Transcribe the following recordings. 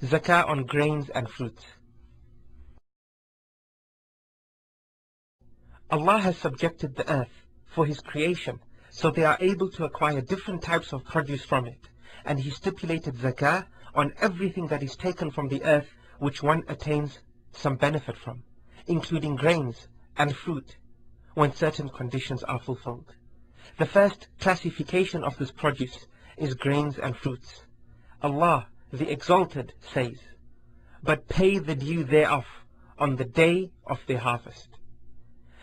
Zakah on grains and fruits. Allah has subjected the earth for His creation, so they are able to acquire different types of produce from it, and He stipulated zakah on everything that is taken from the earth which one attains some benefit from, including grains and fruit, when certain conditions are fulfilled. The first classification of this produce is grains and fruits. Allah the Exalted says, "But pay the due thereof on the day of their harvest."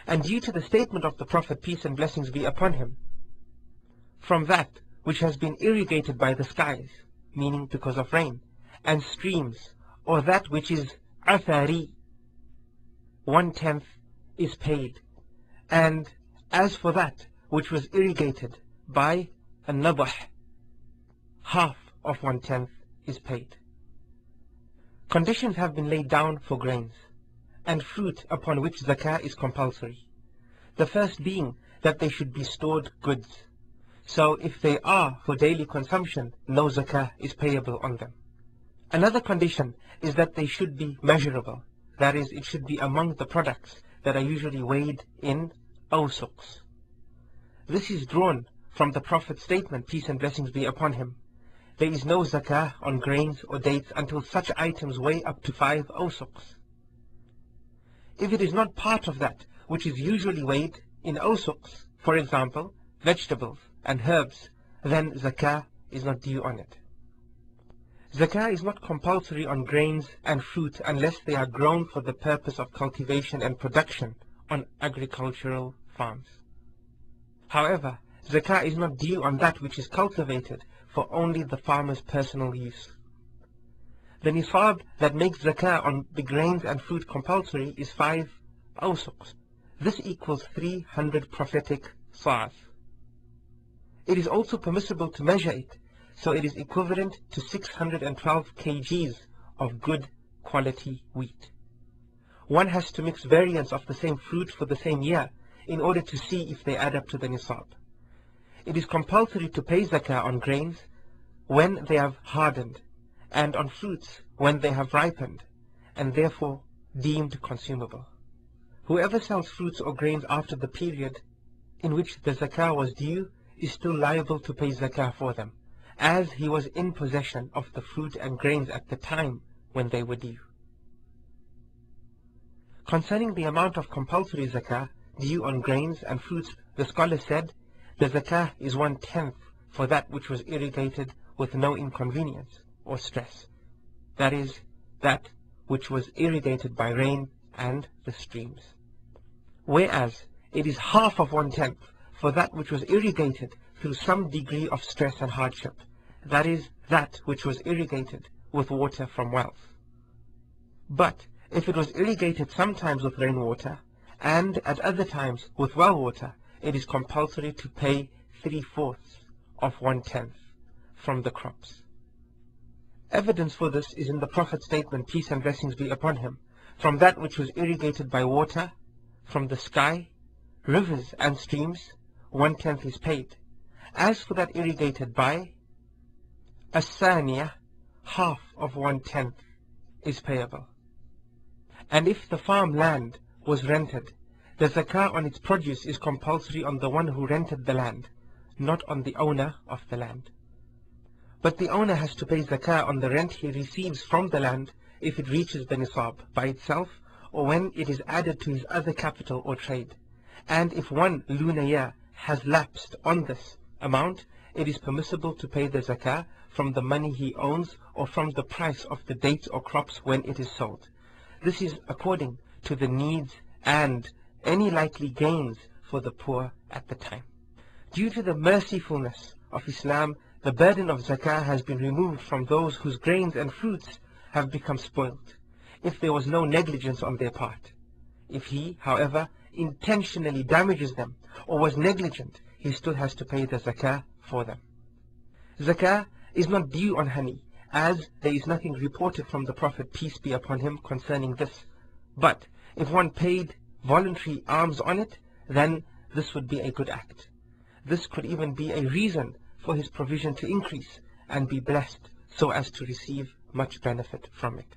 And due to the statement of the Prophet, peace and blessings be upon him, from that which has been irrigated by the skies, meaning because of rain, and streams, or that which is athari, 1/10 is paid. And as for that which was irrigated by a nabah, half of 1/10 is paid. Conditions have been laid down for grains and fruit upon which zakah is compulsory. The first being that they should be stored goods. So if they are for daily consumption, no zakah is payable on them. Another condition is that they should be measurable. That is, it should be among the products that are usually weighed in awsuqs. This is drawn from the Prophet's statement, peace and blessings be upon him. There is no zakah on grains or dates until such items weigh up to 5 awsuqs. If it is not part of that which is usually weighed in awsuqs, for example, vegetables and herbs, then zakah is not due on it. Zakah is not compulsory on grains and fruit unless they are grown for the purpose of cultivation and production on agricultural farms. However, zakah is not due on that which is cultivated for only the farmer's personal use. The nisab that makes zakah on the grains and fruit compulsory is 5 awsuqs. This equals 300 prophetic sa'as. It is also permissible to measure it, so it is equivalent to 612 kgs of good quality wheat. One has to mix variants of the same fruit for the same year in order to see if they add up to the nisab. It is compulsory to pay zakah on grains when they have hardened, and on fruits when they have ripened, and therefore deemed consumable. Whoever sells fruits or grains after the period in which the zakah was due is still liable to pay zakah for them, as he was in possession of the fruit and grains at the time when they were due. Concerning the amount of compulsory zakah due on grains and fruits, the scholar said, the zakah is 1/10 for that which was irrigated with no inconvenience or stress. That is, that which was irrigated by rain and the streams. Whereas it is half of 1/10 for that which was irrigated through some degree of stress and hardship. That is, that which was irrigated with water from wells. But if it was irrigated sometimes with rainwater and at other times with well water, it is compulsory to pay 3/4 of 1/10 from the crops. Evidence for this is in the Prophet's statement, peace and blessings be upon him, from that which was irrigated by water, from the sky, rivers and streams, 1/10 is paid. As for that irrigated by as-saniya, half of 1/10 is payable. And if the farm land was rented, the zakah on its produce is compulsory on the one who rented the land, not on the owner of the land. But the owner has to pay zakah on the rent he receives from the land if it reaches the nisab by itself or when it is added to his other capital or trade. And if 1 lunar year has lapsed on this amount, it is permissible to pay the zakah from the money he owns or from the price of the dates or crops when it is sold. This is according to the needs and any likely gains for the poor at the time. Due to the mercifulness of Islam, the burden of zakah has been removed from those whose grains and fruits have become spoiled, if there was no negligence on their part. If he, however, intentionally damages them or was negligent, he still has to pay the zakah for them. Zakah is not due on honey, as there is nothing reported from the Prophet, peace be upon him, concerning this. But if one paid voluntary alms on it, then this would be a good act. This could even be a reason for his provision to increase and be blessed so as to receive much benefit from it.